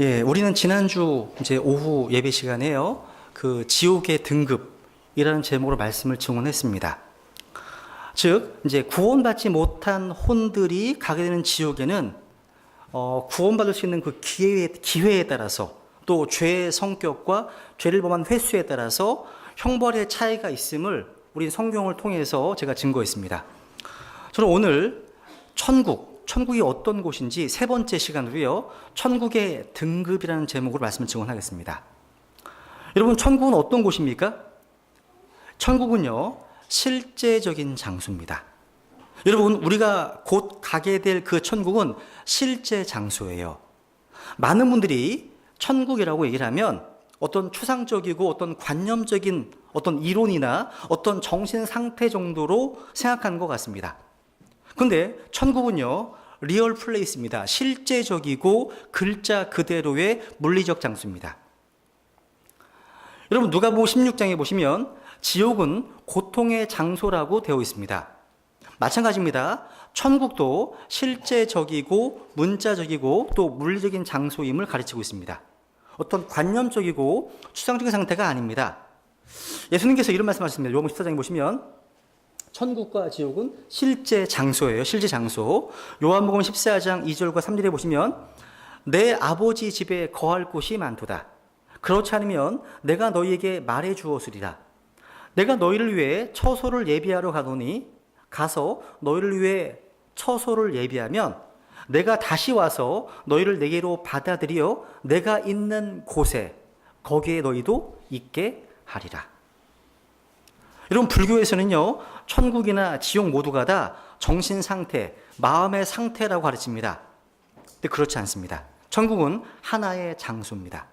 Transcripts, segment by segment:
예, 우리는 지난주 이제 오후 예배 시간에요. 그 지옥의 등급이라는 제목으로 말씀을 증언했습니다. 즉, 이제 구원받지 못한 혼들이 가게 되는 지옥에는 구원받을 수 있는 그 기회에 따라서 또 죄의 성격과 죄를 범한 횟수에 따라서 형벌의 차이가 있음을 우리 성경을 통해서 제가 증거했습니다. 저는 오늘 천국이 어떤 곳인지 세 번째 시간으로요, 천국의 등급이라는 제목으로 말씀을 증언하겠습니다. 여러분, 천국은 어떤 곳입니까? 천국은요, 실제적인 장소입니다. 여러분, 우리가 곧 가게 될 그 천국은 실제 장소예요. 많은 분들이 천국이라고 얘기를 하면 어떤 추상적이고 어떤 관념적인 어떤 이론이나 어떤 정신 상태 정도로 생각하는 것 같습니다. 근데 천국은요, 리얼 플레이스입니다. 실제적이고 글자 그대로의 물리적 장소입니다. 여러분, 누가복음 16장에 보시면 지옥은 고통의 장소라고 되어 있습니다. 마찬가지입니다. 천국도 실제적이고 문자적이고 또 물리적인 장소임을 가르치고 있습니다. 어떤 관념적이고 추상적인 상태가 아닙니다. 예수님께서 이런 말씀하셨습니다. 요한복음 14장에 보시면 천국과 지옥은 실제 장소예요. 실제 장소. 요한복음 14장 2절과 3절에 보시면 내 아버지 집에 거할 곳이 많도다. 그렇지 않으면 내가 너희에게 말해 주었으리라. 내가 너희를 위해 처소를 예비하러 가노니 가서 너희를 위해 처소를 예비하면 내가 다시 와서 너희를 내게로 받아들여 내가 있는 곳에 거기에 너희도 있게 하리라. 여러분, 불교에서는요, 천국이나 지옥 모두가 다 정신 상태, 마음의 상태라고 가르칩니다. 근데 그렇지 않습니다. 천국은 하나의 장소입니다.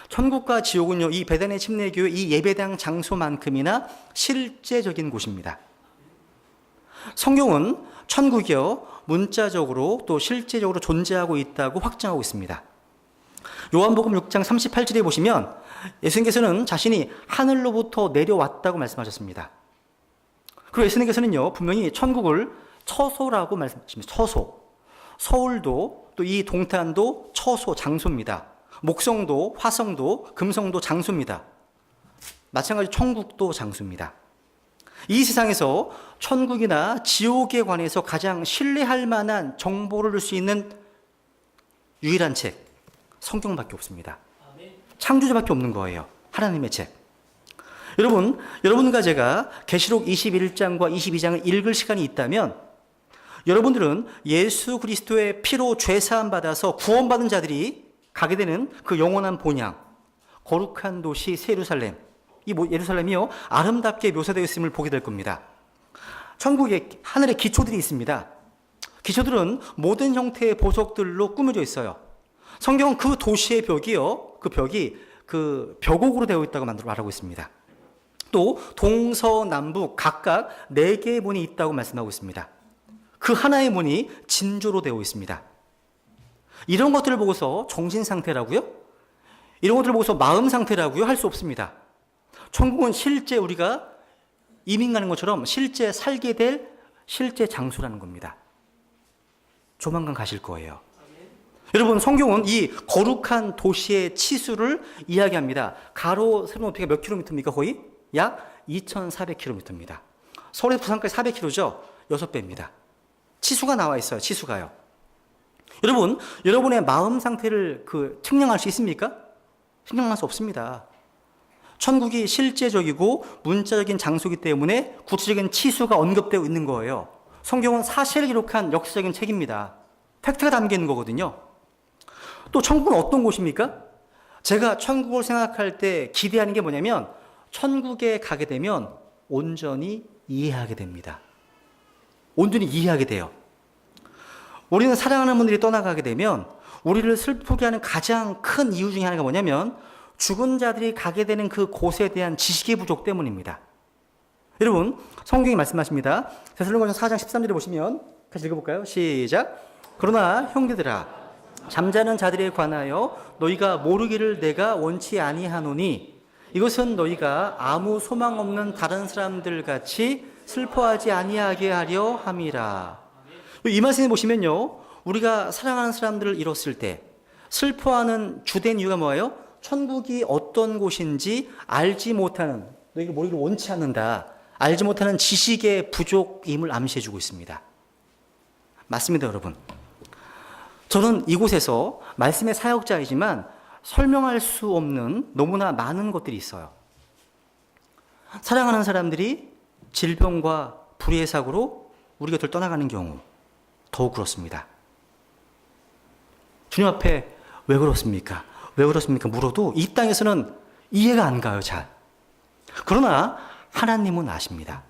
천국과 지옥은요, 이 베단의 침례교회 이 예배당 장소만큼이나 실제적인 곳입니다. 성경은 천국이요, 문자적으로 또 실제적으로 존재하고 있다고 확증하고 있습니다. 요한복음 6장 38절에 보시면 예수님께서는 자신이 하늘로부터 내려왔다고 말씀하셨습니다. 그리고 예수님께서는요, 분명히 천국을 처소라고 말씀하십니다. 처소. 서울도 또 이 동탄도 처소, 장소입니다. 목성도, 화성도, 금성도 장소입니다. 마찬가지로 천국도 장소입니다. 이 세상에서 천국이나 지옥에 관해서 가장 신뢰할 만한 정보를 줄 수 있는 유일한 책, 성경밖에 없습니다. 창조주밖에 없는 거예요. 하나님의 책. 여러분과 제가 계시록 21장과 22장을 읽을 시간이 있다면 여러분들은 예수 그리스도의 피로 죄사함 받아서 구원받은 자들이 가게 되는 그 영원한 본향, 거룩한 도시 새 예루살렘, 이 예루살렘이요, 아름답게 묘사되어 있음을 보게 될 겁니다. 천국에 하늘에 기초들이 있습니다. 기초들은 모든 형태의 보석들로 꾸며져 있어요. 성경은 그 도시의 벽이요, 그 벽이 그 벽옥으로 되어 있다고 말하고 있습니다. 또 동서남북 각각 4개의 문이 있다고 말씀하고 있습니다. 그 하나의 문이 진주로 되어 있습니다. 이런 것들을 보고서 정신 상태라고요? 이런 것들을 보고서 마음 상태라고요? 할 수 없습니다. 천국은 실제 우리가 이민 가는 것처럼 실제 살게 될 실제 장소라는 겁니다. 조만간 가실 거예요. 여러분, 성경은 이 거룩한 도시의 치수를 이야기합니다. 가로, 세로 높이가 몇 킬로미터입니까? 거의 약 2,400km입니다. 서울에서 부산까지 400km죠? 6배입니다. 치수가 나와 있어요. 치수가요. 여러분, 여러분의 마음 상태를 측량할 수 있습니까? 측량할 수 없습니다. 천국이 실제적이고 문자적인 장소이기 때문에 구체적인 치수가 언급되어 있는 거예요. 성경은 사실을 기록한 역사적인 책입니다. 팩트가 담겨 있는 거거든요. 또 천국은 어떤 곳입니까? 제가 천국을 생각할 때 기대하는 게 뭐냐면 천국에 가게 되면 온전히 이해하게 됩니다. 온전히 이해하게 돼요. 우리는 사랑하는 분들이 떠나가게 되면 우리를 슬프게 하는 가장 큰 이유 중에 하나가 뭐냐면 죽은 자들이 가게 되는 그 곳에 대한 지식의 부족 때문입니다. 여러분, 성경이 말씀하십니다. 데살로니가서 4장 13절에 보시면 같이 읽어볼까요? 시작. 그러나 형제들아, 잠자는 자들에 관하여 너희가 모르기를 내가 원치 아니하노니 이것은 너희가 아무 소망 없는 다른 사람들 같이 슬퍼하지 아니하게 하려 함이라. 이 말씀에 보시면요, 우리가 사랑하는 사람들을 잃었을 때, 슬퍼하는 주된 이유가 뭐예요? 천국이 어떤 곳인지 알지 못하는, 너희가 모르기를 원치 않는다. 알지 못하는 지식의 부족임을 암시해주고 있습니다. 맞습니다, 여러분. 저는 이곳에서 말씀의 사역자이지만 설명할 수 없는 너무나 많은 것들이 있어요. 사랑하는 사람들이 질병과 불의의 사고로 우리 곁을 떠나가는 경우 더욱 그렇습니다. 주님 앞에 왜 그렇습니까? 왜 그렇습니까? 물어도 이 땅에서는 이해가 안 가요, 잘. 그러나 하나님은 아십니다.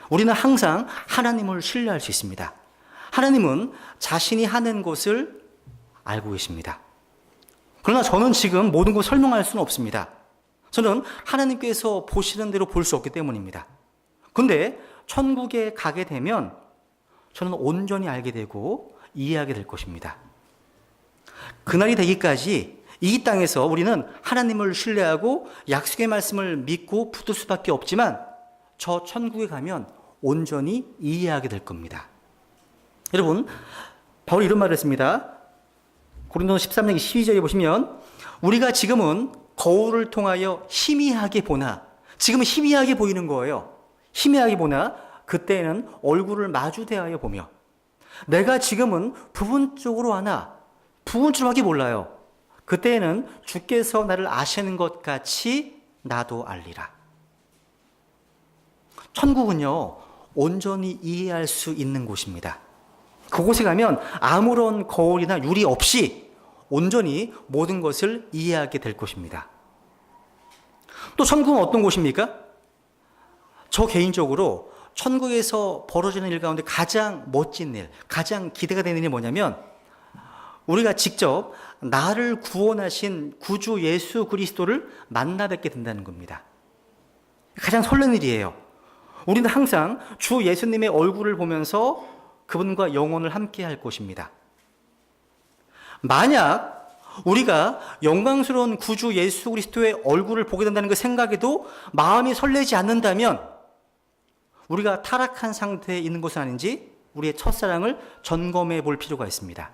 우리는 항상 하나님을 신뢰할 수 있습니다. 하나님은 자신이 하는 것을 알고 계십니다. 그러나 저는 지금 모든 걸 설명할 수는 없습니다. 저는 하나님께서 보시는 대로 볼 수 없기 때문입니다. 그런데 천국에 가게 되면 저는 온전히 알게 되고 이해하게 될 것입니다. 그날이 되기까지 이 땅에서 우리는 하나님을 신뢰하고 약속의 말씀을 믿고 붙을 수밖에 없지만 저 천국에 가면 온전히 이해하게 될 겁니다. 여러분, 바울이 이런 말을 했습니다. 고린도서 13장 12절에 보시면 우리가 지금은 거울을 통하여 희미하게 보나, 지금은 희미하게 보이는 거예요. 희미하게 보나 그때는 얼굴을 마주 대하여 보며, 내가 지금은 부분적으로 아나 부분적으로밖에 몰라요. 그때는 주께서 나를 아시는 것 같이 나도 알리라. 천국은요, 온전히 이해할 수 있는 곳입니다. 그곳에 가면 아무런 거울이나 유리 없이 온전히 모든 것을 이해하게 될 것입니다. 또 천국은 어떤 곳입니까? 저 개인적으로 천국에서 벌어지는 일 가운데 가장 멋진 일, 가장 기대가 되는 일이 뭐냐면 우리가 직접 나를 구원하신 구주 예수 그리스도를 만나 뵙게 된다는 겁니다. 가장 설레는 일이에요. 우리는 항상 주 예수님의 얼굴을 보면서 그분과 영원을 함께 할 것입니다. 만약 우리가 영광스러운 구주 예수 그리스도의 얼굴을 보게 된다는 그 생각에도 마음이 설레지 않는다면 우리가 타락한 상태에 있는 것은 아닌지 우리의 첫사랑을 점검해 볼 필요가 있습니다.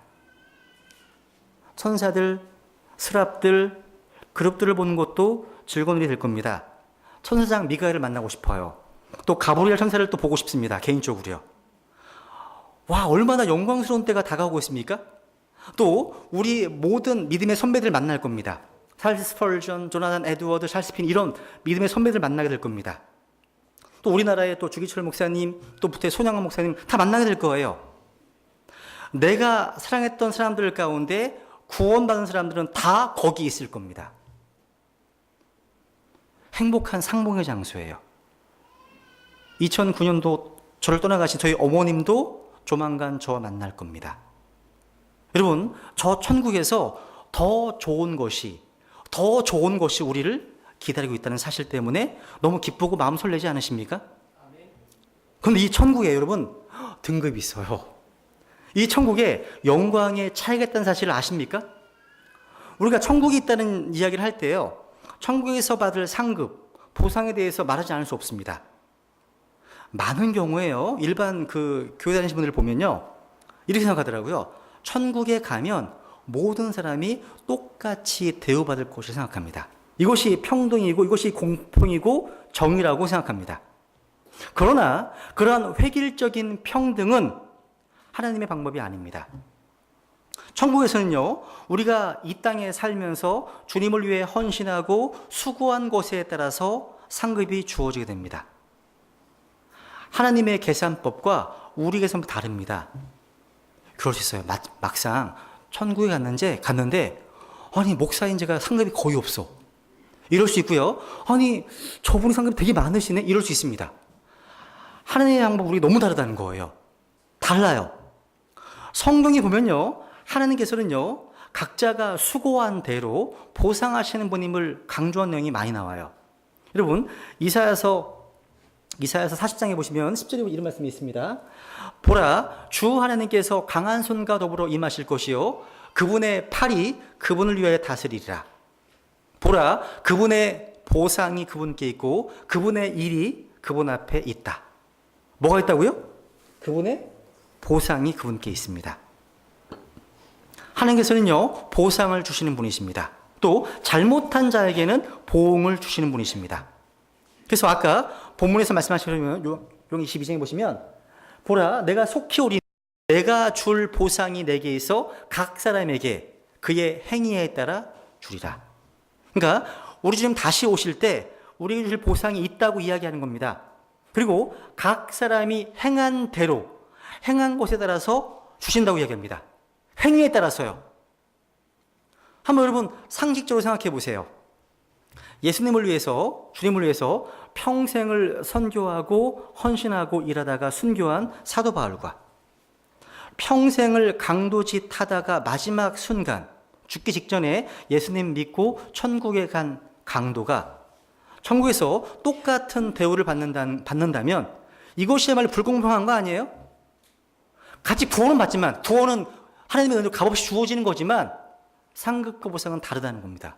천사들, 스랍들, 그룹들을 보는 것도 즐거운 일이 될 겁니다. 천사장 미가엘을 만나고 싶어요. 또 가브리엘 천사를 또 보고 싶습니다. 개인적으로요. 와, 얼마나 영광스러운 때가 다가오고 있습니까? 또 우리 모든 믿음의 선배들 만날 겁니다. 찰스 스펄전, 조나단 에드워드, 찰스핀 이런 믿음의 선배들 만나게 될 겁니다. 또 우리나라의 또 주기철 목사님, 또 부태 손양원 목사님 다 만나게 될 거예요. 내가 사랑했던 사람들 가운데 구원받은 사람들은 다 거기 있을 겁니다. 행복한 상봉의 장소예요. 2009년도 저를 떠나가신 저희 어머님도 조만간 저와 만날 겁니다. 여러분, 저 천국에서 더 좋은 것이 우리를 기다리고 있다는 사실 때문에 너무 기쁘고 마음 설레지 않으십니까? 그런데 이 천국에 여러분 등급이 있어요. 이 천국에 영광에 차이겠다는 사실을 아십니까? 우리가 천국이 있다는 이야기를 할 때요, 천국에서 받을 상급, 보상에 대해서 말하지 않을 수 없습니다. 많은 경우에요, 일반 그 교회 다니시는 분들을 보면요, 이렇게 생각하더라고요. 천국에 가면 모든 사람이 똑같이 대우받을 것을 생각합니다. 이것이 평등이고 이것이 공평이고 정의라고 생각합니다. 그러나 그러한 획일적인 평등은 하나님의 방법이 아닙니다. 천국에서는요, 우리가 이 땅에 살면서 주님을 위해 헌신하고 수고한 것에 따라서 상급이 주어지게 됩니다. 하나님의 계산법과 우리 계산법 다릅니다. 그럴 수 있어요. 막상 천국에 갔는데 아니 목사인 제가 상급이 거의 없어. 이럴 수 있고요. 아니 저분이 상급이 되게 많으시네. 이럴 수 있습니다. 하나님의 방법 우리 너무 다르다는 거예요. 달라요. 성경에 보면요, 하나님께서는요 각자가 수고한 대로 보상하시는 분임을 강조한 내용이 많이 나와요. 여러분 이사야서 40장에 보시면 10절에 이런 말씀이 있습니다. 보라, 주 하나님께서 강한 손과 더불어 임하실 것이요 그분의 팔이 그분을 위하여 다스리리라. 보라, 그분의 보상이 그분께 있고 그분의 일이 그분 앞에 있다. 뭐가 있다고요? 그분의 보상이 그분께 있습니다. 하나님께서는요, 보상을 주시는 분이십니다. 또 잘못한 자에게는 보응을 주시는 분이십니다. 그래서 아까 본문에서 말씀하시면 용 22장에 보시면 보라 내가 속히 오리니 내가 줄 보상이 내게 있어 각 사람에게 그의 행위에 따라 주리라. 그러니까 우리 주님 다시 오실 때 우리에게 주실 보상이 있다고 이야기하는 겁니다. 그리고 각 사람이 행한 대로 행한 것에 따라서 주신다고 이야기합니다. 행위에 따라서요. 한번 여러분 상식적으로 생각해 보세요. 예수님을 위해서, 주님을 위해서 평생을 선교하고 헌신하고 일하다가 순교한 사도 바울과 평생을 강도짓 하다가 마지막 순간 죽기 직전에 예수님 믿고 천국에 간 강도가 천국에서 똑같은 대우를 받는다면 이것이야말로 불공평한 거 아니에요? 같이 구원은 받지만 구원은 하나님의 은혜로 값없이 주어지는 거지만 상급과 보상은 다르다는 겁니다.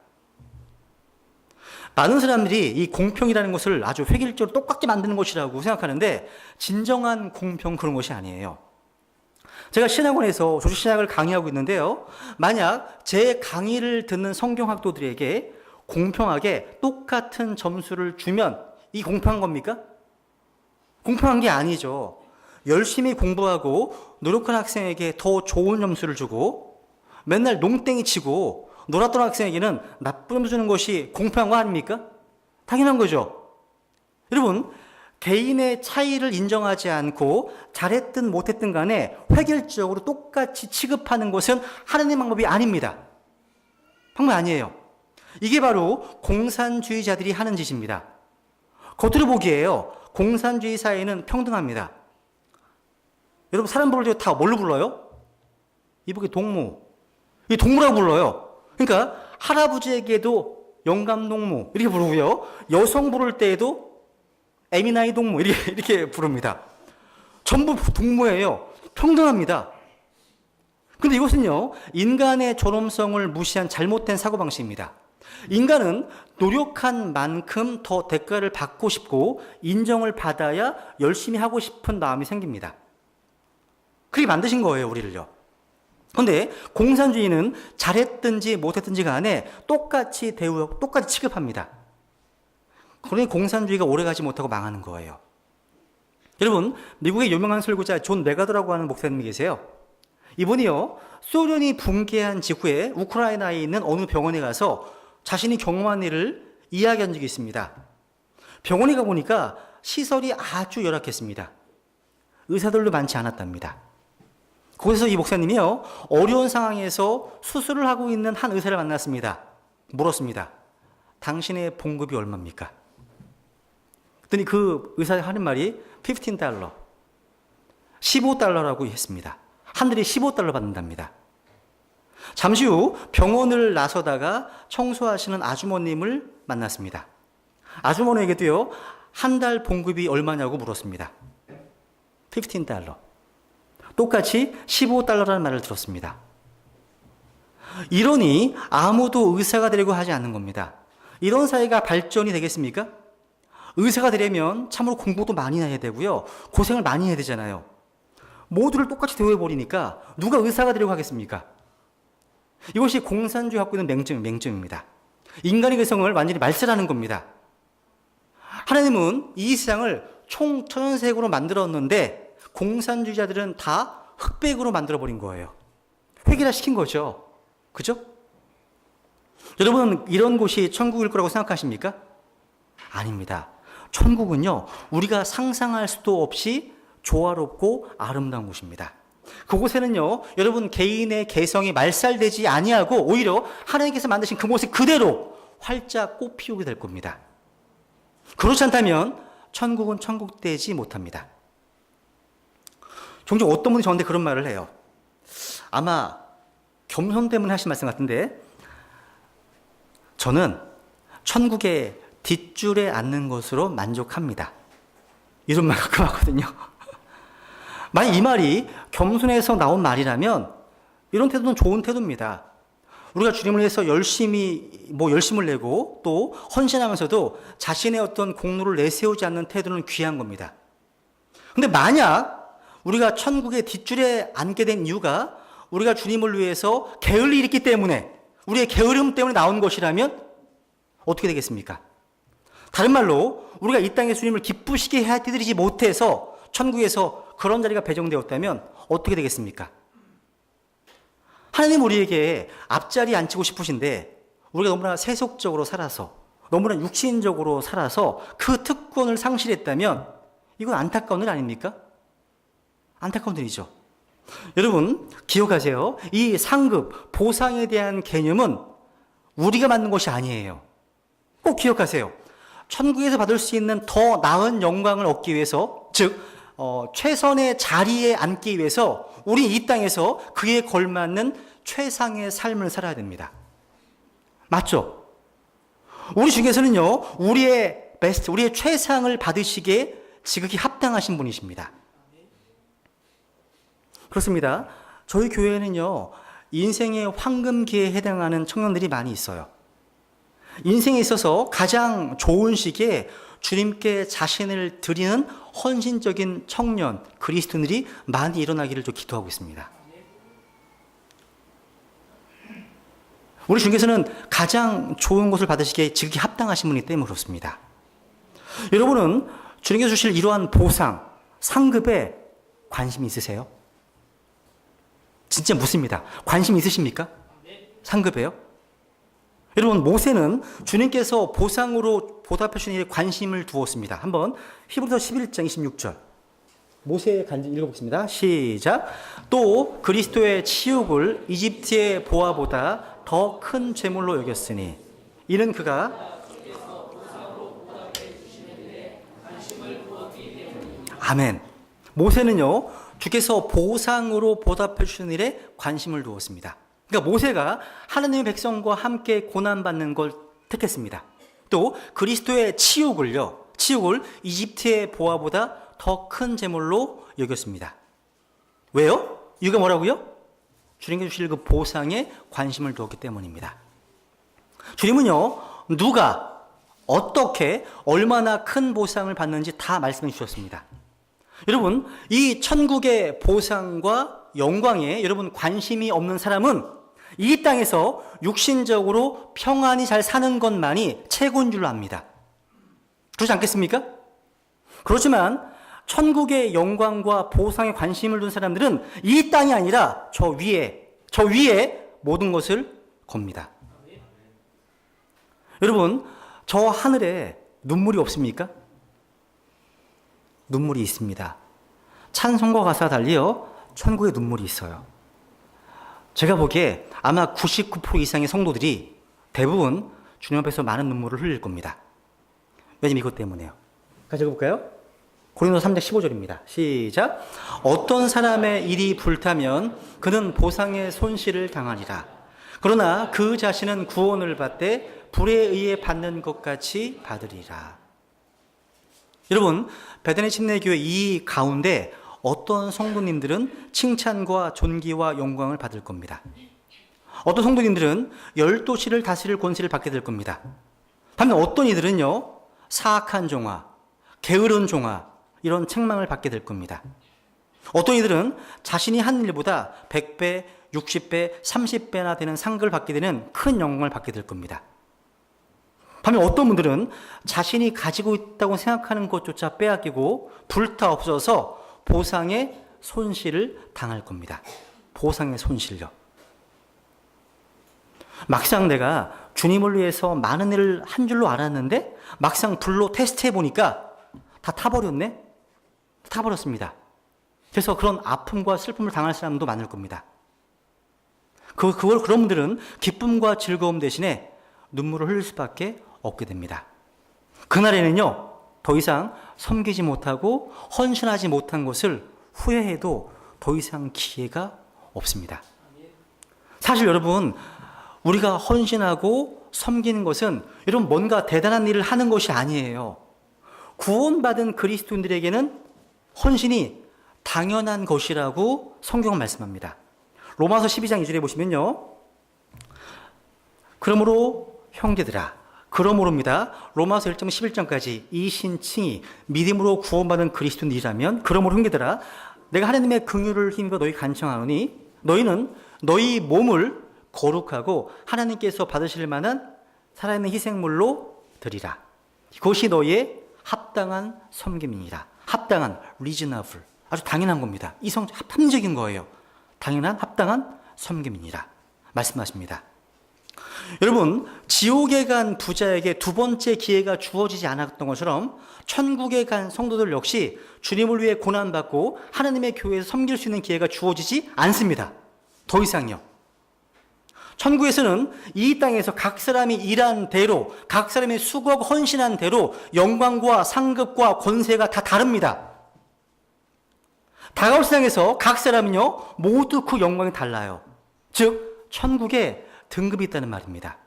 많은 사람들이 이 공평이라는 것을 아주 획일적으로 똑같게 만드는 것이라고 생각하는데 진정한 공평 그런 것이 아니에요. 제가 신학원에서 조직신학을 강의하고 있는데요. 만약 제 강의를 듣는 성경학도들에게 공평하게 똑같은 점수를 주면 이 공평한 겁니까? 공평한 게 아니죠. 열심히 공부하고 노력한 학생에게 더 좋은 점수를 주고 맨날 농땡이 치고 놀았던 학생에게는 나쁜 점수 주는 것이 공평한 거 아닙니까? 당연한 거죠. 여러분, 개인의 차이를 인정하지 않고 잘했든 못했든 간에 획일적으로 똑같이 취급하는 것은 하나님의 방법이 아닙니다. 방법이 아니에요. 이게 바로 공산주의자들이 하는 짓입니다. 겉으로 보기에요. 공산주의 사회는 평등합니다. 여러분 사람 부를 때 다 뭘로 불러요? 이북의 동무. 이 동무라고 불러요. 그러니까 할아버지에게도 영감동무 이렇게 부르고요. 여성 부를 때에도 에미나이 동무 이렇게 부릅니다. 전부 동무예요. 평등합니다. 근데 이것은요, 인간의 존엄성을 무시한 잘못된 사고방식입니다. 인간은 노력한 만큼 더 대가를 받고 싶고 인정을 받아야 열심히 하고 싶은 마음이 생깁니다. 그렇게 만드신 거예요, 우리를요. 그런데 공산주의는 잘했든지 못했든지 간에 똑같이 똑같이 취급합니다. 그러니 공산주의가 오래가지 못하고 망하는 거예요. 여러분, 미국의 유명한 설교자 존 메가더라고 하는 목사님이 계세요. 이분이요, 소련이 붕괴한 직후에 우크라이나에 있는 어느 병원에 가서 자신이 경험한 일을 이야기한 적이 있습니다. 병원에 가보니까 시설이 아주 열악했습니다. 의사들도 많지 않았답니다. 거기서 이 목사님이요, 어려운 상황에서 수술을 하고 있는 한 의사를 만났습니다. 물었습니다. 당신의 봉급이 얼마입니까? 그랬더니 그 의사가 하는 말이 $15, $15라고 했습니다. 한 달에 $15 받는답니다. 잠시 후 병원을 나서다가 청소하시는 아주머님을 만났습니다. 아주머니에게도요, 한 달 봉급이 얼마냐고 물었습니다. $15. 똑같이 $15라는 말을 들었습니다. 이러니 아무도 의사가 되려고 하지 않는 겁니다. 이런 사회가 발전이 되겠습니까? 의사가 되려면 참으로 공부도 많이 해야 되고요. 고생을 많이 해야 되잖아요. 모두를 똑같이 대우해버리니까 누가 의사가 되려고 하겠습니까? 이것이 공산주의 갖고 있는 맹점입니다. 인간의 개성을 완전히 말살하는 겁니다. 하나님은 이 세상을 총천연색으로 만들었는데 공산주의자들은 다 흑백으로 만들어버린 거예요. 획일화 시킨 거죠. 그죠? 여러분은 이런 곳이 천국일 거라고 생각하십니까? 아닙니다. 천국은요, 우리가 상상할 수도 없이 조화롭고 아름다운 곳입니다. 그곳에는요, 여러분 개인의 개성이 말살되지 아니하고 오히려 하나님께서 만드신 그 모습 그대로 활짝 꽃피우게 될 겁니다. 그렇지 않다면 천국은 천국되지 못합니다. 종종 어떤 분이 저한테 그런 말을 해요. 아마 겸손 때문에 하신 말씀 같은데, 저는 천국의 뒷줄에 앉는 것으로 만족합니다. 이런 말 가끔 하거든요. 만약 이 말이 겸손해서 나온 말이라면 이런 태도는 좋은 태도입니다. 우리가 주님을 위해서 열심을 내고 또 헌신하면서도 자신의 어떤 공로를 내세우지 않는 태도는 귀한 겁니다. 근데 만약 우리가 천국의 뒷줄에 앉게 된 이유가 우리가 주님을 위해서 게을리 있기 때문에, 우리의 게으름 때문에 나온 것이라면 어떻게 되겠습니까? 다른 말로 우리가 이 땅에 주님을 기쁘시게 해드리지 못해서 천국에서 그런 자리가 배정되었다면 어떻게 되겠습니까? 하나님 우리에게 앞자리 앉히고 싶으신데 우리가 너무나 세속적으로 살아서, 너무나 육신적으로 살아서 그 특권을 상실했다면 이건 안타까운 일 아닙니까? 안타까운 일이죠. 여러분 기억하세요. 이 상급, 보상에 대한 개념은 우리가 만든 것이 아니에요. 꼭 기억하세요. 천국에서 받을 수 있는 더 나은 영광을 얻기 위해서, 즉 최선의 자리에 앉기 위해서 우리 이 땅에서 그에 걸맞는 최상의 삶을 살아야 됩니다. 맞죠? 우리 중에서는요, 우리의 베스트, 우리의 최상을 받으시기에 지극히 합당하신 분이십니다. 그렇습니다. 저희 교회에는요, 인생의 황금기에 해당하는 청년들이 많이 있어요. 인생에 있어서 가장 좋은 시기에 주님께 자신을 드리는 헌신적인 청년, 그리스도인들이 많이 일어나기를 좀 기도하고 있습니다. 우리 중에서는 가장 좋은 것을 받으시기에 지극히 합당하신 분이기 때문에 그렇습니다. 여러분은 주님께서 주실 이러한 보상, 상급에 관심이 있으세요? 진짜 묻습니다. 관심 있으십니까? 상급에요? 여러분 모세는 주님께서 보상으로 보답해 주신 일에 관심을 두었습니다. 한번 히브리서 11장 26절 모세의 간증 읽어보겠습니다. 시작. 또 그리스도의 치욕을 이집트의 보화보다 더 큰 죄물로 여겼으니 이는 그가 아멘. 모세는요 주께서 보상으로 보답해 주신 일에 관심을 두었습니다. 그러니까 모세가 하나님의 백성과 함께 고난받는 걸 택했습니다. 또 그리스도의 치욕을 이집트의 보화보다 더 큰 제물로 여겼습니다. 왜요? 이유가 뭐라고요? 주님께 주실 그 보상에 관심을 두었기 때문입니다. 주님은요, 누가 어떻게 얼마나 큰 보상을 받는지 다 말씀해 주셨습니다. 여러분, 이 천국의 보상과 영광에 여러분 관심이 없는 사람은 이 땅에서 육신적으로 평안히 잘 사는 것만이 최고인 줄로 압니다. 그렇지 않겠습니까? 그렇지만 천국의 영광과 보상에 관심을 둔 사람들은 이 땅이 아니라 저 위에 모든 것을 겁니다. 여러분, 저 하늘에 눈물이 없습니까? 눈물이 있습니다. 찬송과 가사가 달리어 천국에 눈물이 있어요. 제가 보기에 아마 99% 이상의 성도들이 대부분 주님 앞에서 많은 눈물을 흘릴 겁니다. 왜냐면 이것 때문에요. 같이 읽어볼까요? 고린도서 3장 15절입니다. 시작. 어떤 사람의 일이 불타면 그는 보상의 손실을 당하리라. 그러나 그 자신은 구원을 받되 불에 의해 받는 것 같이 받으리라. 여러분, 베드레 침례교회 이 가운데 어떤 성도님들은 칭찬과 존귀와 영광을 받을 겁니다. 어떤 성도님들은 12시를 다스릴 권세를 받게 될 겁니다. 반면 어떤 이들은요, 사악한 종아, 게으른 종아, 이런 책망을 받게 될 겁니다. 어떤 이들은 자신이 한 일보다 100배, 60배, 30배나 되는 상급을 받게 되는 큰 영광을 받게 될 겁니다. 반면 어떤 분들은 자신이 가지고 있다고 생각하는 것조차 빼앗기고 불타 없어서 보상의 손실을 당할 겁니다. 보상의 손실요. 막상 내가 주님을 위해서 많은 일을 한 줄로 알았는데 막상 불로 테스트해 보니까 다 타버렸네? 타버렸습니다. 그래서 그런 아픔과 슬픔을 당할 사람도 많을 겁니다. 그런 분들은 기쁨과 즐거움 대신에 눈물을 흘릴 수밖에 없게 됩니다. 그날에는요, 더 이상 섬기지 못하고 헌신하지 못한 것을 후회해도 더 이상 기회가 없습니다. 사실 여러분, 우리가 헌신하고 섬기는 것은 여러분 뭔가 대단한 일을 하는 것이 아니에요. 구원받은 그리스도인들에게는 헌신이 당연한 것이라고 성경은 말씀합니다. 로마서 12장 2절에 보시면요. 그러므로 형제들아, 그러므로입니다. 로마서 1장 11장까지 이 신칭이 믿음으로 구원받은 그리스도인이라면 그러므로 형제들아, 내가 하나님의 긍휼을 힘입어 너희 간청하노니 너희는 너희 몸을 거룩하고 하나님께서 받으실 만한 살아있는 희생물로 드리라. 그것이 너희의 합당한 섬김이니라. 합당한, reasonable. 아주 당연한 겁니다. 합리적인 거예요. 당연한, 합당한 섬김이니라. 말씀하십니다. 여러분, 지옥에 간 부자에게 두 번째 기회가 주어지지 않았던 것처럼 천국에 간 성도들 역시 주님을 위해 고난받고 하나님의 교회에서 섬길 수 있는 기회가 주어지지 않습니다. 더 이상요. 천국에서는 이 땅에서 각 사람이 일한 대로, 각 사람이 수고하고 헌신한 대로 영광과 상급과 권세가 다 다릅니다. 다가올 세상에서 각 사람은요, 모두 그 영광이 달라요. 즉, 천국에 등급이 있다는 말입니다.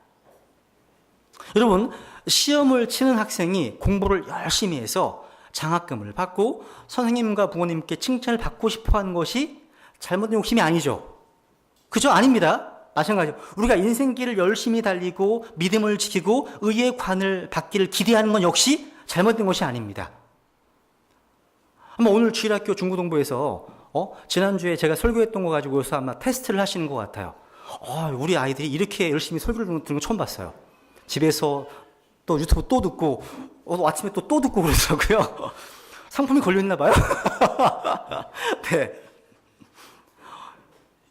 여러분, 시험을 치는 학생이 공부를 열심히 해서 장학금을 받고 선생님과 부모님께 칭찬을 받고 싶어 하는 것이 잘못된 욕심이 아니죠. 그죠? 아닙니다. 마찬가지로 우리가 인생길을 열심히 달리고 믿음을 지키고 의의 관을 받기를 기대하는 건 역시 잘못된 것이 아닙니다. 아마 오늘 주일학교 중고등부에서 지난주에 제가 설교했던 거 가지고서 아마 테스트를 하시는 것 같아요. 우리 아이들이 이렇게 열심히 설교를 듣는 거 처음 봤어요. 집에서 또 유튜브 또 듣고 아침에 또 듣고 그러더라고요. 상품이 걸려있나 봐요. 네.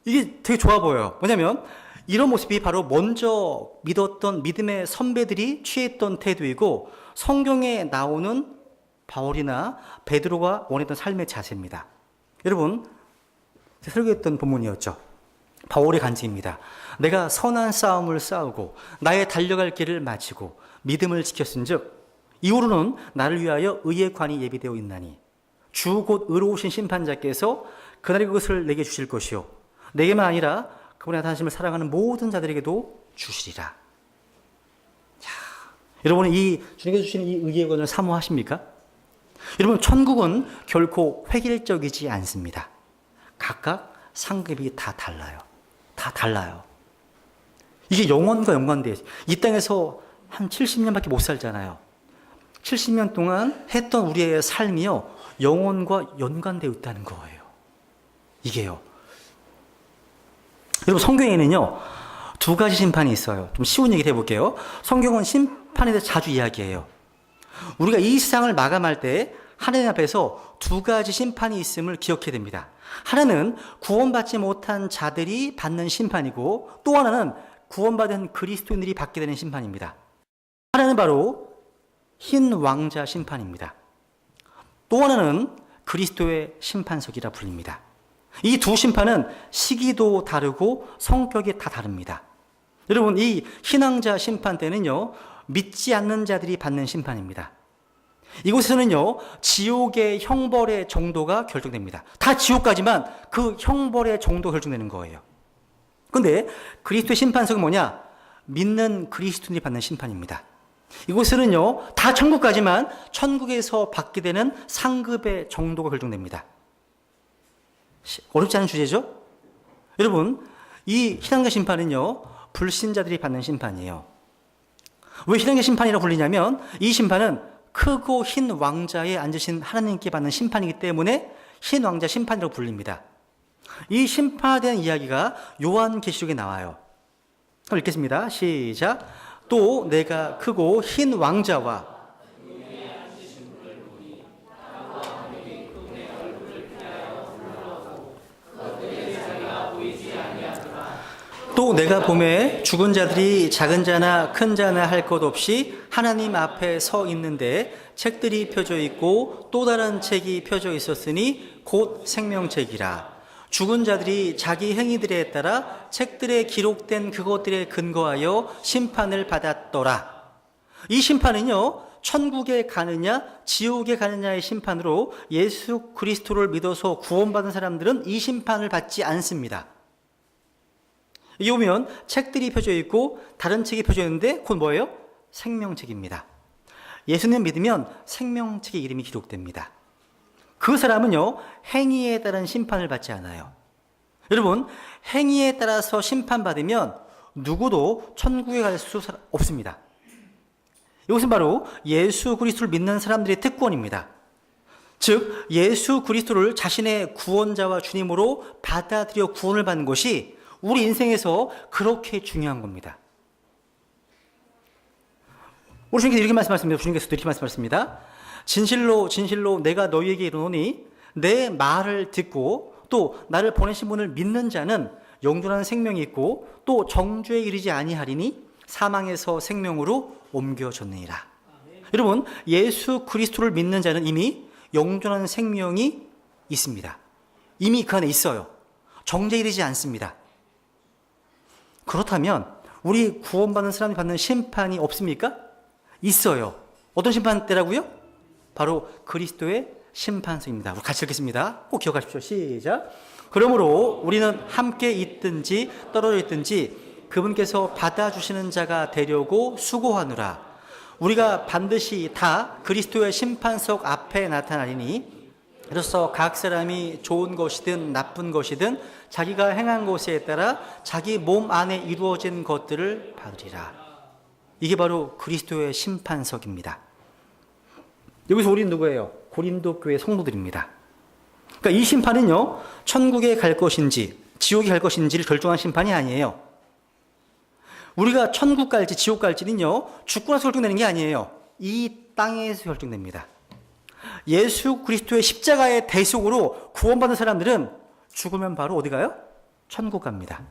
이게 되게 좋아 보여요. 뭐냐면 이런 모습이 바로 먼저 믿었던 믿음의 선배들이 취했던 태도이고 성경에 나오는 바울이나 베드로가 원했던 삶의 자세입니다. 여러분, 제가 설교했던 본문이었죠. 바울의 간증입니다. 내가 선한 싸움을 싸우고 나의 달려갈 길을 마치고 믿음을 지켰은즉 이후로는 나를 위하여 의의 관이 예비되어 있나니 주 곧 의로우신 심판자께서 그날의 그것을 내게 주실 것이요 내게만 아니라 그분의 나타나심을 사랑하는 모든 자들에게도 주시리라. 자, 여러분은 이 주님께서 주시는 이 의의 권을 사모하십니까? 여러분, 천국은 결코 획일적이지 않습니다. 각각 상급이 다 달라요. 다 달라요. 이게 영원과 연관돼요. 이 땅에서 한 70년밖에 못 살잖아요. 70년 동안 했던 우리의 삶이요, 영원과 연관되어 있다는 거예요. 이게요. 여러분, 성경에는요, 두 가지 심판이 있어요. 좀 쉬운 얘기를 해볼게요. 성경은 심판에 대해서 자주 이야기해요. 우리가 이 세상을 마감할 때 하나님 앞에서 두 가지 심판이 있음을 기억해야 됩니다. 하나는 구원받지 못한 자들이 받는 심판이고 또 하나는 구원받은 그리스도인들이 받게 되는 심판입니다. 하나는 바로 흰 왕자 심판입니다. 또 하나는 그리스도의 심판석이라 불립니다. 이 두 심판은 시기도 다르고 성격이 다 다릅니다. 여러분, 이 흰 왕자 심판 때는요, 믿지 않는 자들이 받는 심판입니다. 이곳에서는요, 지옥의 형벌의 정도가 결정됩니다. 다 지옥 가지만 그 형벌의 정도가 결정되는 거예요. 그런데 그리스도의 심판석은 뭐냐? 믿는 그리스도인이 받는 심판입니다. 이곳에는요, 다 천국 가지만 천국에서 받게 되는 상급의 정도가 결정됩니다. 어렵지 않은 주제죠? 여러분, 이 희망의 심판은요, 불신자들이 받는 심판이에요. 왜 희망의 심판이라고 불리냐면 이 심판은 크고 흰 왕자에 앉으신 하나님께 받는 심판이기 때문에 흰 왕자 심판이라고 불립니다. 이 심판에 대한 이야기가 요한계시록에 나와요. 그럼 읽겠습니다. 시작. 또 내가 크고 흰 왕자와 또 내가 보매 죽은 자들이 작은 자나 큰 자나 할 것 없이 하나님 앞에 서 있는데 책들이 펴져 있고 또 다른 책이 펴져 있었으니 곧 생명책이라. 죽은 자들이 자기 행위들에 따라 책들에 기록된 그것들에 근거하여 심판을 받았더라. 이 심판은요, 천국에 가느냐 지옥에 가느냐의 심판으로 예수 그리스도를 믿어서 구원받은 사람들은 이 심판을 받지 않습니다. 여기 보면 책들이 펴져 있고 다른 책이 펴져 있는데 그건 뭐예요? 생명책입니다. 예수님 믿으면 생명책의 이름이 기록됩니다. 그 사람은요, 행위에 따른 심판을 받지 않아요. 여러분, 행위에 따라서 심판받으면 누구도 천국에 갈 수 없습니다. 이것은 바로 예수 그리스도를 믿는 사람들의 특권입니다. 즉, 예수 그리스도를 자신의 구원자와 주님으로 받아들여 구원을 받는 것이 우리 인생에서 그렇게 중요한 겁니다. 우리 주님께서 이렇게 말씀하십니다. 주님께서도 이렇게 말씀하십니다. 진실로 진실로 내가 너희에게 이르노니 내 말을 듣고 또 나를 보내신 분을 믿는 자는 영존하는 생명이 있고 또 정죄에 이르지 아니하리니 사망에서 생명으로 옮겨졌느니라. 여러분, 예수 그리스도를 믿는 자는 이미 영존하는 생명이 있습니다. 이미 그 안에 있어요. 정죄에 이르지 않습니다. 그렇다면 우리 구원받는 사람이 받는 심판이 없습니까? 있어요. 어떤 심판대라고요? 바로 그리스도의 심판서입니다. 우리 같이 읽겠습니다. 꼭 기억하십시오. 시작. 그러므로 우리는 함께 있든지 떨어져 있든지 그분께서 받아주시는 자가 되려고 수고하노라. 우리가 반드시 다 그리스도의 심판석 앞에 나타나리니 이로써 각 사람이 좋은 것이든 나쁜 것이든 자기가 행한 것에 따라 자기 몸 안에 이루어진 것들을 받으리라. 이게 바로 그리스도의 심판석입니다. 여기서 우리는 누구예요? 고린도 교회 성도들입니다. 그러니까 이 심판은요, 천국에 갈 것인지 지옥에 갈 것인지를 결정한 심판이 아니에요. 우리가 천국 갈지 지옥 갈지는요, 죽고 나서 결정되는 게 아니에요. 이 땅에서 결정됩니다. 예수 그리스도의 십자가의 대속으로 구원받은 사람들은 죽으면 바로 어디 가요? 천국 갑니다.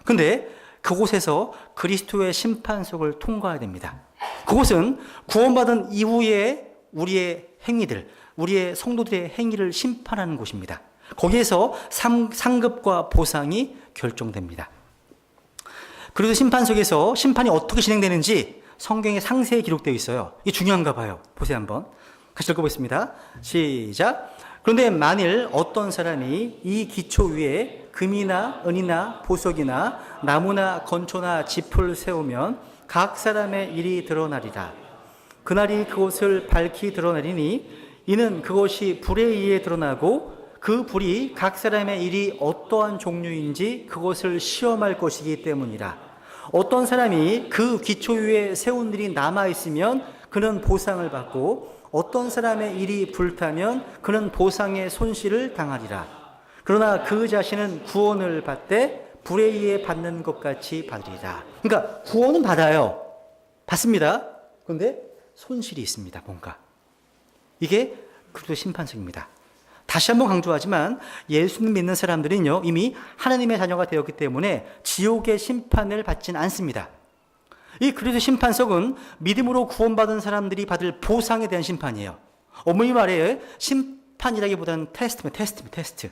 근데 그곳에서 그리스도의 심판석을 통과해야 됩니다. 그곳은 구원받은 이후에 우리의 행위들, 우리의 성도들의 행위를 심판하는 곳입니다. 거기에서 상급과 보상이 결정됩니다. 그래서 심판석에서 심판이 어떻게 진행되는지 성경에 상세히 기록되어 있어요. 이게 중요한가 봐요. 보세요 한번. 같이 읽어보겠습니다. 시작. 그런데 만일 어떤 사람이 이 기초 위에 금이나 은이나 보석이나 나무나 건초나 짚을 세우면 각 사람의 일이 드러나리라. 그날이 그것을 밝히 드러내리니 이는 그것이 불에 의해 드러나고 그 불이 각 사람의 일이 어떠한 종류인지 그것을 시험할 것이기 때문이라. 어떤 사람이 그 기초 위에 세운 일이 남아있으면 그는 보상을 받고 어떤 사람의 일이 불타면 그는 보상의 손실을 당하리라. 그러나 그 자신은 구원을 받되 불에 의해 받는 것 같이 받으리라. 그러니까 구원은 받아요. 받습니다. 그런데 손실이 있습니다. 뭔가. 이게 그리스도 심판석입니다. 다시 한번 강조하지만 예수님 믿는 사람들은요, 이미 하나님의 자녀가 되었기 때문에 지옥의 심판을 받지는 않습니다. 이 그리스도 심판석은 믿음으로 구원받은 사람들이 받을 보상에 대한 심판이에요. 어머니 말에 심판이라기보다는 테스트.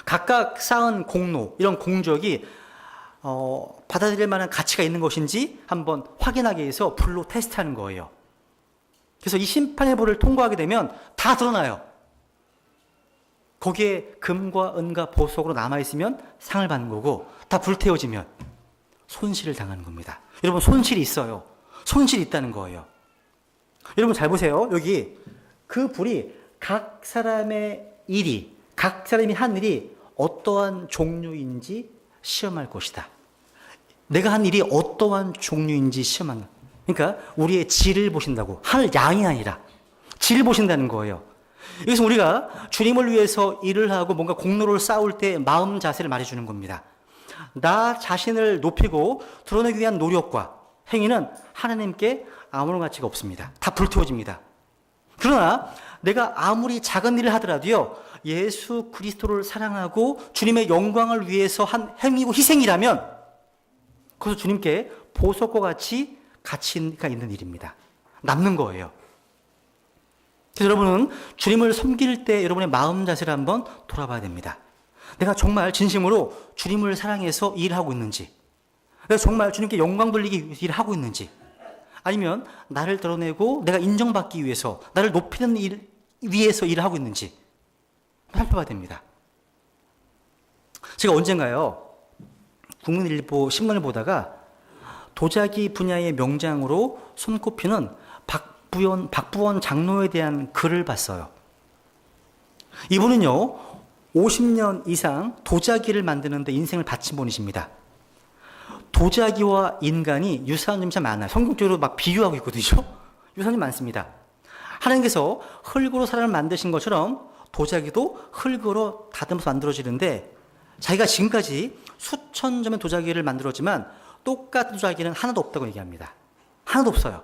각각 쌓은 공로, 이런 공적이 받아들일 만한 가치가 있는 것인지 한번 확인하기 위해서 불로 테스트하는 거예요. 그래서 이 심판의 불을 통과하게 되면 다 드러나요. 거기에 금과 은과 보석으로 남아있으면 상을 받는 거고, 다 불태워지면 손실을 당하는 겁니다. 여러분, 손실이 있어요. 손실이 있다는 거예요. 여러분 잘 보세요. 여기 그 불이 각 사람의 일이, 각 사람이 한 일이 어떠한 종류인지 시험할 것이다. 내가 한 일이 어떠한 종류인지 시험한다. 그러니까 우리의 질을 보신다고. 하늘 양이 아니라 질을 보신다는 거예요. 여기서 우리가 주님을 위해서 일을 하고 뭔가 공로를 쌓을 때 마음 자세를 말해주는 겁니다. 나 자신을 높이고 드러내기 위한 노력과 행위는 하나님께 아무런 가치가 없습니다. 다 불태워집니다. 그러나 내가 아무리 작은 일을 하더라도요, 예수 그리스도를 사랑하고 주님의 영광을 위해서 한 행위고 희생이라면 그것은 주님께 보석과 같이 가치가 있는 일입니다. 남는 거예요. 그래서 여러분은 주님을 섬길 때 여러분의 마음 자세를 한번 돌아봐야 됩니다. 내가 정말 진심으로 주님을 사랑해서 일하고 있는지, 내가 정말 주님께 영광 돌리기 위해서 일하고 있는지, 아니면 나를 드러내고 내가 인정받기 위해서, 나를 높이는 일 위해서 일을 하고 있는지 살펴봐야 됩니다. 제가 언젠가요, 국민일보 신문을 보다가 도자기 분야의 명장으로 손꼽히는 박부원 장로에 대한 글을 봤어요. 이분은요, 50년 이상 도자기를 만드는 데 인생을 바친 분이십니다. 도자기와 인간이 유사한 점이 참 많아요. 성경적으로 막 비교하고 있거든요. 유사한 점이 많습니다. 하나님께서 흙으로 사람을 만드신 것처럼 도자기도 흙으로 다듬어서 만들어지는데, 자기가 지금까지 수천 점의 도자기를 만들었지만 똑같은 도자기는 하나도 없다고 얘기합니다. 하나도 없어요.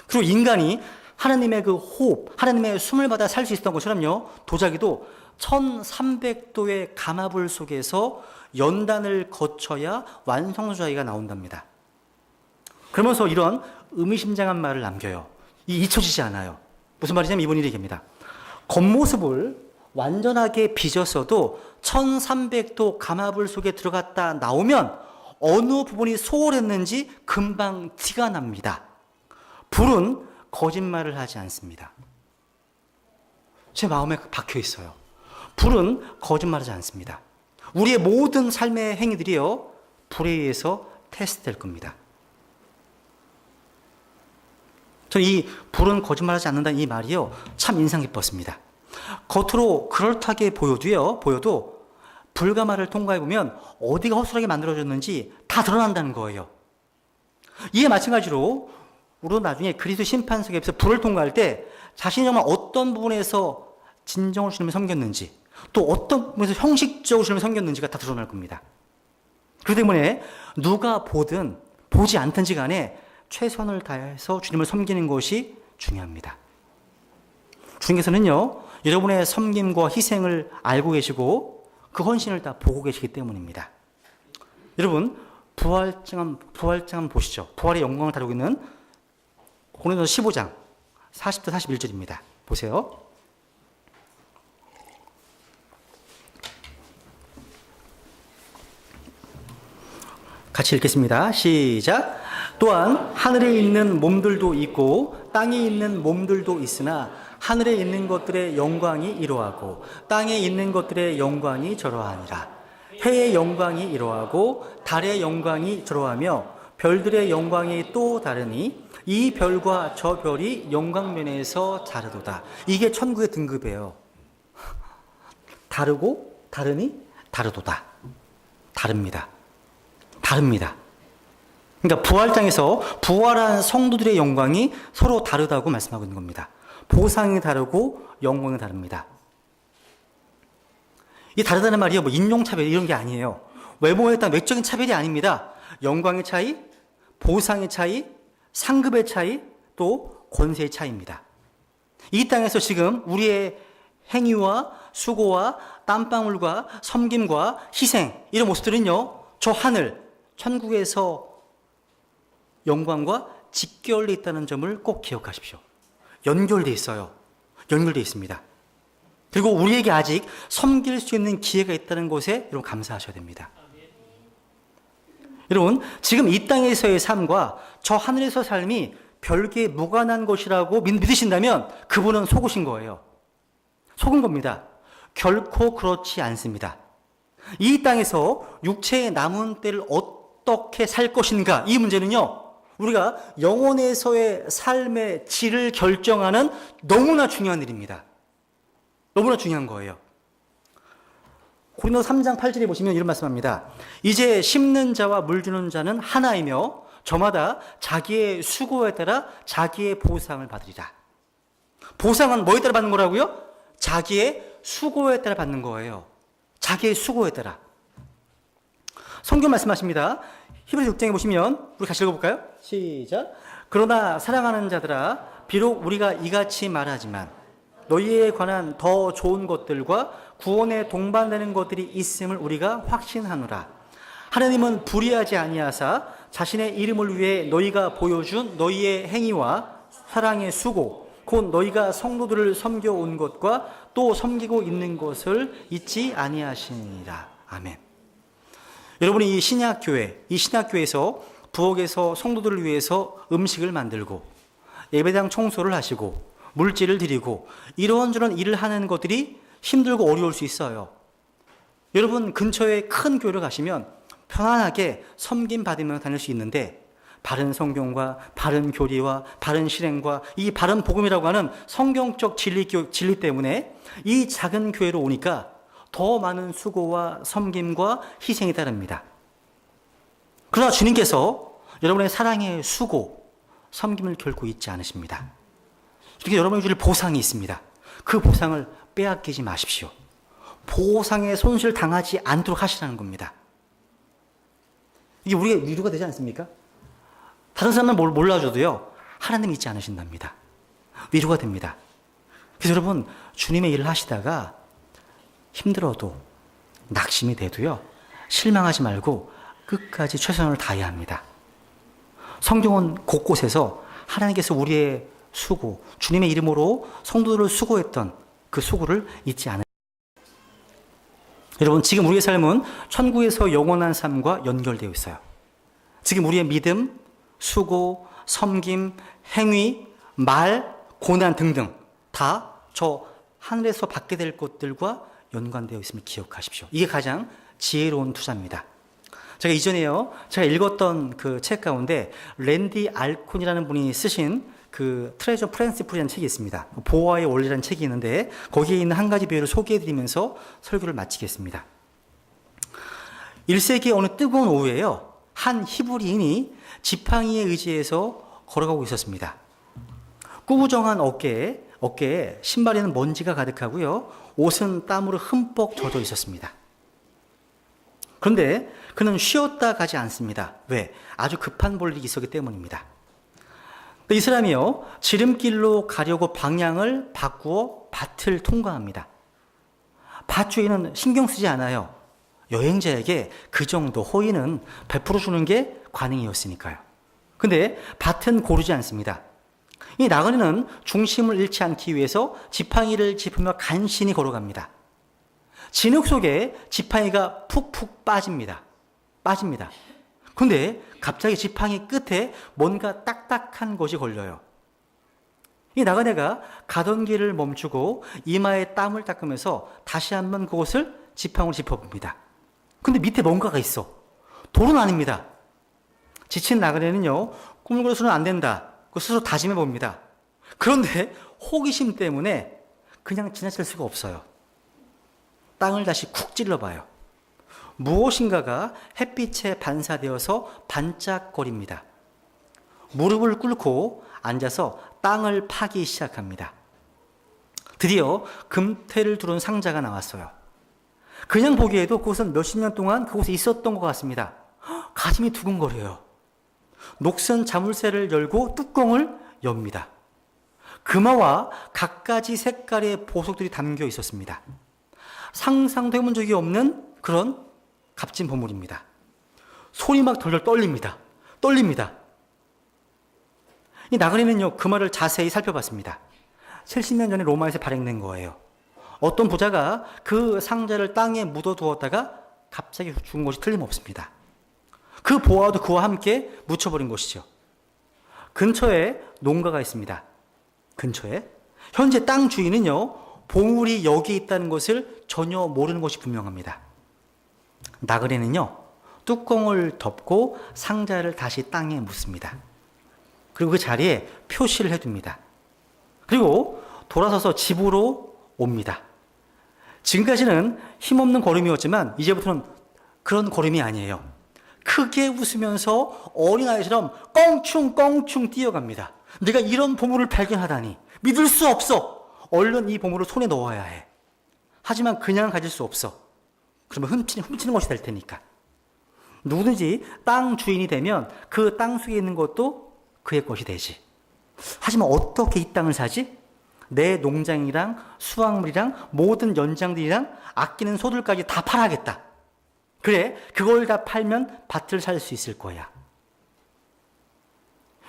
그리고 인간이 하나님의 그 호흡, 하나님의 숨을 받아 살 수 있었던 것처럼요, 도자기도 1300도의 가마불 속에서 연단을 거쳐야 완성 도자기가 나온답니다. 그러면서 이런 의미심장한 말을 남겨요. 잊혀지지 않아요. 무슨 말이냐면 이분이 얘기합니다. 겉모습을 완전하게 빚었어도 1300도 가마불 속에 들어갔다 나오면 어느 부분이 소홀했는지 금방 티가 납니다. 불은 거짓말을 하지 않습니다. 제 마음에 박혀 있어요. 불은 거짓말하지 않습니다. 우리의 모든 삶의 행위들이요, 불에 의해서 테스트될 겁니다. 저는 이 불은 거짓말하지 않는다는 이 말이요, 참 인상 깊었습니다. 겉으로 그럴듯하게 보여도 불가마를 통과해 보면 어디가 허술하게 만들어졌는지 다 드러난다는 거예요. 이에 마찬가지로 우리도 나중에 그리스도 심판석에서 불을 통과할 때 자신이 정말 어떤 부분에서 진정으로 주님을 섬겼는지, 또 어떤 부분에서 형식적으로 주님을 섬겼는지가 다 드러날 겁니다. 그렇기 때문에 누가 보든 보지 않든지 간에 최선을 다해서 주님을 섬기는 것이 중요합니다. 주님께서는요, 여러분의 섬김과 희생을 알고 계시고 그 헌신을 다 보고 계시기 때문입니다. 여러분, 부활장 한번 보시죠. 부활의 영광을 다루고 있는 고린도서 15장 40절 41절입니다. 보세요. 같이 읽겠습니다. 시작. 또한 하늘에 있는 몸들도 있고 땅에 있는 몸들도 있으나 하늘에 있는 것들의 영광이 이러하고 땅에 있는 것들의 영광이 저러하니라. 해의 영광이 이러하고 달의 영광이 저러하며 별들의 영광이 또 다르니 이 별과 저 별이 영광면에서 다르도다. 이게 천국의 등급이에요. 다르고 다르니 다르도다. 다릅니다. 그러니까 부활장에서 부활한 성도들의 영광이 서로 다르다고 말씀하고 있는 겁니다. 보상이 다르고 영광이 다릅니다. 이 다르다는 말이요, 뭐 인종차별 이런 게 아니에요. 외모에 따른 외적인 차별이 아닙니다. 영광의 차이, 보상의 차이, 상급의 차이, 또 권세의 차이입니다. 이 땅에서 지금 우리의 행위와 수고와 땀방울과 섬김과 희생, 이런 모습들은요, 저 하늘, 천국에서 영광과 직결되어 있다는 점을 꼭 기억하십시오. 연결되어 있어요. 연결되어 있습니다. 그리고 우리에게 아직 섬길 수 있는 기회가 있다는 것에 여러분 감사하셔야 됩니다. 여러분, 지금 이 땅에서의 삶과 저 하늘에서 삶이 별개 무관한 것이라고 믿으신다면 그분은 속으신 거예요. 속은 겁니다. 결코 그렇지 않습니다. 이 땅에서 육체의 남은 때를 어떻게 살 것인가, 이 문제는요, 우리가 영혼에서의 삶의 질을 결정하는 너무나 중요한 일입니다. 너무나 중요한 거예요. 고린도서 3장 8절에 보시면 이런 말씀합니다. 이제 심는 자와 물 주는 자는 하나이며 저마다 자기의 수고에 따라 자기의 보상을 받으리라. 보상은 뭐에 따라 받는 거라고요? 자기의 수고에 따라 받는 거예요. 자기의 수고에 따라. 성경 말씀하십니다. 히브리서 6장에 보시면 우리 같이 읽어볼까요? 시작. 그러나 사랑하는 자들아, 비록 우리가 이같이 말하지만 너희에 관한 더 좋은 것들과 구원에 동반되는 것들이 있음을 우리가 확신하노라. 하나님은 불의하지 아니하사 자신의 이름을 위해 너희가 보여준 너희의 행위와 사랑의 수고, 곧 너희가 성도들을 섬겨온 것과 또 섬기고 있는 것을 잊지 아니하시니라. 아멘. 여러분이 이 신약교회에서 부엌에서 성도들을 위해서 음식을 만들고 예배당 청소를 하시고 물질을 드리고 이런저런 일을 하는 것들이 힘들고 어려울 수 있어요. 여러분 근처에 큰 교회를 가시면 편안하게 섬김 받으며 다닐 수 있는데 바른 성경과 바른 교리와 바른 실행과 이 바른 복음이라고 하는 성경적 진리 때문에 이 작은 교회로 오니까 더 많은 수고와 섬김과 희생이 따릅니다. 그러나 주님께서 여러분의 사랑의 수고, 섬김을 결코 잊지 않으십니다. 이렇게 여러분이 주실 보상이 있습니다. 그 보상을 빼앗기지 마십시오. 보상의 손실을 당하지 않도록 하시라는 겁니다. 이게 우리의 위로가 되지 않습니까? 다른 사람은 몰라줘도요, 하나님 잊지 않으신답니다. 위로가 됩니다. 그래서 여러분, 주님의 일을 하시다가 힘들어도, 낙심이 돼도요, 실망하지 말고 끝까지 최선을 다해야 합니다. 성경은 곳곳에서 하나님께서 우리의 수고, 주님의 이름으로 성도들을 수고했던 그 수고를 잊지 않으십니다. 여러분, 지금 우리의 삶은 천국에서 영원한 삶과 연결되어 있어요. 지금 우리의 믿음, 수고, 섬김, 행위, 말, 고난 등등 다 저 하늘에서 받게 될 것들과 연관되어 있음을 기억하십시오. 이게 가장 지혜로운 투자입니다. 제가 이전에요, 제가 읽었던 그 책 가운데 랜디 알콘이라는 분이 쓰신 그 트레저 프린시플이라는 책이 있습니다. 보화의 원리라는 책이 있는데 거기에 있는 한 가지 비유를 소개해드리면서 설교를 마치겠습니다. 1세기 어느 뜨거운 오후에요, 한 히브리인이 지팡이에 의지해서 걸어가고 있었습니다. 꾸부정한 어깨에 신발에는 먼지가 가득하고요, 옷은 땀으로 흠뻑 젖어 있었습니다. 그런데 그는 쉬었다 가지 않습니다. 왜? 아주 급한 볼 일이 있었기 때문입니다. 이 사람이요, 지름길로 가려고 방향을 바꾸어 밭을 통과합니다. 밭 주인은 신경 쓰지 않아요. 여행자에게 그 정도 호의는 베풀어 주는 게 관행이었으니까요. 근데 밭은 고르지 않습니다. 이 나그네는 중심을 잃지 않기 위해서 지팡이를 짚으며 간신히 걸어갑니다. 진흙 속에 지팡이가 푹푹 빠집니다. 근데 갑자기 지팡이 끝에 뭔가 딱딱한 것이 걸려요. 이 나그네가 가던 길을 멈추고 이마에 땀을 닦으면서 다시 한번 그곳을 지팡이로 짚어봅니다. 근데 밑에 뭔가가 있어. 돌은 아닙니다. 지친 나그네는요, 꾸물거려서는 안 된다, 그 스스로 다짐해 봅니다. 그런데 호기심 때문에 그냥 지나칠 수가 없어요. 땅을 다시 쿡 찔러봐요. 무엇인가가 햇빛에 반사되어서 반짝거립니다. 무릎을 꿇고 앉아서 땅을 파기 시작합니다. 드디어 금태를 두른 상자가 나왔어요. 그냥 보기에도 그것은 몇십 년 동안 그곳에 있었던 것 같습니다. 가슴이 두근거려요. 녹슨 자물쇠를 열고 뚜껑을 엽니다. 금화와 갖가지 색깔의 보석들이 담겨 있었습니다. 상상도 해본 적이 없는 그런 값진 보물입니다. 손이 막 덜덜 떨립니다. 이 나그네는요, 금화를 자세히 살펴봤습니다. 70년 전에 로마에서 발행된 거예요. 어떤 부자가 그 상자를 땅에 묻어두었다가 갑자기 죽은 것이 틀림없습니다. 그 보화도 그와 함께 묻혀버린 것이죠. 근처에 농가가 있습니다. 현재 땅 주인은요, 보물이 여기 있다는 것을 전혀 모르는 것이 분명합니다. 나그네는요, 뚜껑을 덮고 상자를 다시 땅에 묻습니다. 그리고 그 자리에 표시를 해둡니다. 그리고 돌아서서 집으로 옵니다. 지금까지는 힘없는 걸음이었지만 이제부터는 그런 걸음이 아니에요. 크게 웃으면서 어린아이처럼 껑충껑충 뛰어갑니다. 내가 이런 보물을 발견하다니 믿을 수 없어. 얼른 이 보물을 손에 넣어야 해. 하지만 그냥 가질 수 없어. 그러면 훔치는 것이 될 테니까. 누구든지 땅 주인이 되면 그 땅 속에 있는 것도 그의 것이 되지. 하지만 어떻게 이 땅을 사지? 내 농장이랑 수확물이랑 모든 연장들이랑 아끼는 소들까지 다 팔아야겠다. 그래, 그걸 다 팔면 밭을 살 수 있을 거야.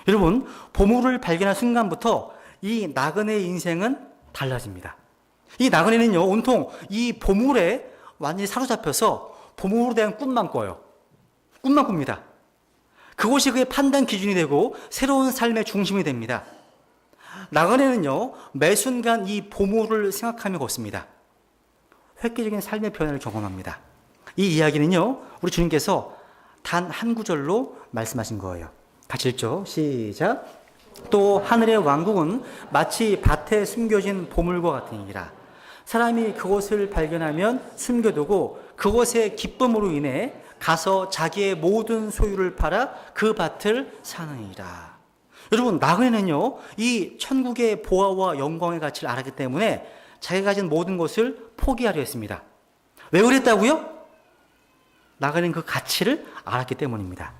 여러분, 보물을 발견한 순간부터 이 나그네의 인생은 달라집니다. 이 나그네는요, 온통 이 보물에 완전히 사로잡혀서 보물에 대한 꿈만 꿔요. 꿈만 꿉니다. 그것이 그의 판단 기준이 되고 새로운 삶의 중심이 됩니다. 나그네는요, 매 순간 이 보물을 생각하며 걷습니다. 획기적인 삶의 변화를 경험합니다. 이 이야기는요, 우리 주님께서 단 한 구절로 말씀하신 거예요. 같이 읽죠. 시작. 또 하늘의 왕국은 마치 밭에 숨겨진 보물과 같으니라. 사람이 그것을 발견하면 숨겨두고 그것의 기쁨으로 인해 가서 자기의 모든 소유를 팔아 그 밭을 사느니라. 여러분, 나그네는요, 이 천국의 보화와 영광의 가치를 알았기 때문에 자기가 가진 모든 것을 포기하려 했습니다. 왜 그랬다고요? 나그네는 그 가치를 알았기 때문입니다.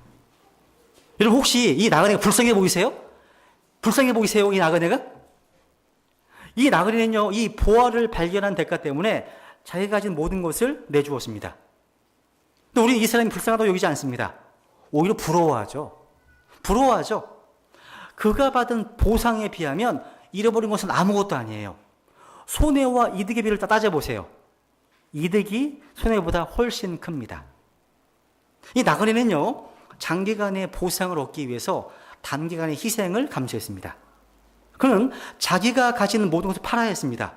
여러분 혹시 이 나그네가 불쌍해 보이세요? 불쌍해 보이세요? 이 나그네가? 이 나그네는요, 이 보화를 발견한 대가 때문에 자기가 가진 모든 것을 내주었습니다. 근데 우리 이 사람이 불쌍하다고 여기지 않습니다. 오히려 부러워하죠. 부러워하죠. 그가 받은 보상에 비하면 잃어버린 것은 아무것도 아니에요. 손해와 이득의 비를 따져보세요. 이득이 손해보다 훨씬 큽니다. 이 나그네는요, 장기간의 보상을 얻기 위해서 단기간의 희생을 감수했습니다. 그는 자기가 가진 모든 것을 팔아야 했습니다.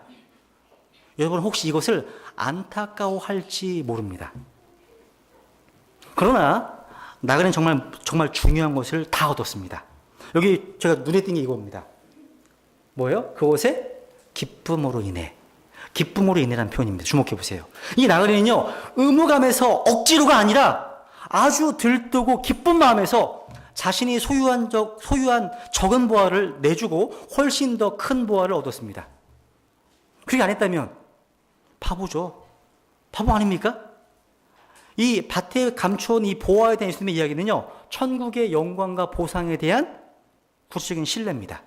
여러분 혹시 이것을 안타까워할지 모릅니다. 그러나 나그네는 정말 중요한 것을 다 얻었습니다. 여기 제가 눈에 띈 게 이겁니다. 뭐예요? 그것에 기쁨으로 인해. 기쁨으로 인해라는 표현입니다. 주목해 보세요. 이 나그네는요, 의무감에서 억지로가 아니라 아주 들뜨고 기쁜 마음에서 자신이 소유한 적은 보화를 내주고 훨씬 더 큰 보화를 얻었습니다. 그렇게 안 했다면 바보죠. 바보 아닙니까? 이 밭에 감추어온 이 보화에 대한 예수님의 이야기는요, 천국의 영광과 보상에 대한 구체적인 신뢰입니다.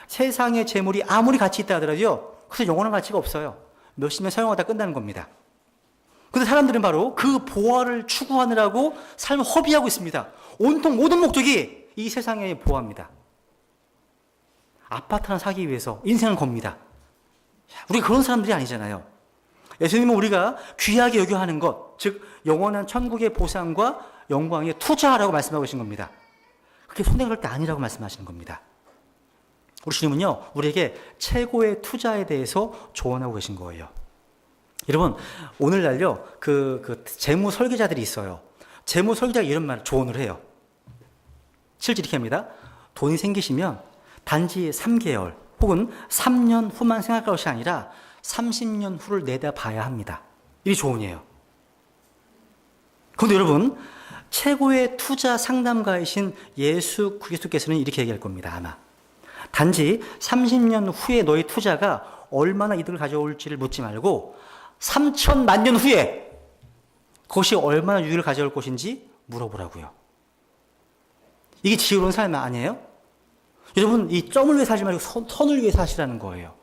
세상의 재물이 아무리 가치 있다 하더라도요, 그래서 영원한 가치가 없어요. 몇십 년 사용하다 끝나는 겁니다. 그런데 사람들은 바로 그 보화를 추구하느라고 삶을 허비하고 있습니다. 온통 모든 목적이 이 세상의 보화입니다. 아파트 하나 사기 위해서 인생을 겁니다. 우리가 그런 사람들이 아니잖아요. 예수님은 우리가 귀하게 여겨 하는 것, 즉 영원한 천국의 보상과 영광에 투자하라고 말씀하고 계신 겁니다. 그게 손해 그럴 때 아니라고 말씀하시는 겁니다. 우리 주님은요, 우리에게 최고의 투자에 대해서 조언하고 계신 거예요. 여러분, 오늘날요, 재무 설계자들이 있어요. 재무 설계자가 이런 말 조언을 해요. 실제 이렇게 합니다. 돈이 생기시면 단지 3개월 혹은 3년 후만 생각할 것이 아니라 30년 후를 내다봐야 합니다. 이게 조언이에요. 그런데 여러분, 최고의 투자 상담가이신 예수 그리스도께서는 이렇게 얘기할 겁니다. 아마 단지 30년 후에 너의 투자가 얼마나 이득을 가져올지를 묻지 말고 3천만 년 후에 그것이 얼마나 유익을 가져올 것인지 물어보라고요. 이게 지혜로운 삶 아니에요? 여러분, 이 점을 위해 사지 말고 선을 위해 사시라는 거예요.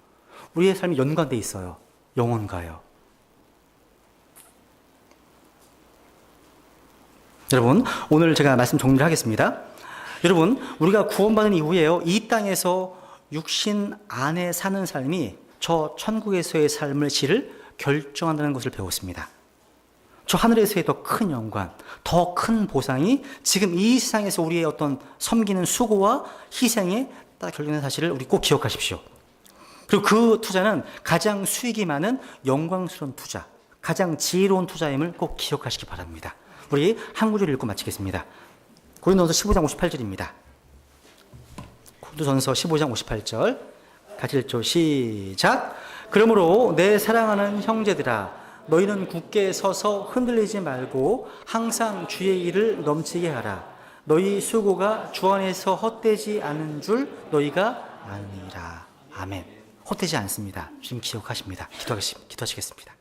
우리의 삶이 연관되어 있어요. 영혼과요. 여러분, 오늘 제가 말씀 정리를 하겠습니다. 여러분, 우리가 구원받은 이후에요, 이 땅에서 육신 안에 사는 삶이 저 천국에서의 삶을 질을 결정한다는 것을 배웠습니다. 저 하늘에서의 더 큰 영광, 더 큰 보상이 지금 이 세상에서 우리의 어떤 섬기는 수고와 희생에 따라 결정된 사실을 우리 꼭 기억하십시오. 그리고 그 투자는 가장 수익이 많은 영광스러운 투자, 가장 지혜로운 투자임을 꼭 기억하시기 바랍니다. 우리 한 구절 읽고 마치겠습니다. 고린도전서 15장 58절입니다. 고린도전서 15장 58절 같이 읽죠. 시작. 그러므로 내 사랑하는 형제들아, 너희는 굳게 서서 흔들리지 말고 항상 주의 일을 넘치게 하라. 너희 수고가 주 안에서 헛되지 않은 줄 너희가 아니라. 아멘. 헛되지 않습니다. 주님 기억하십니다. 기도하시겠습니다.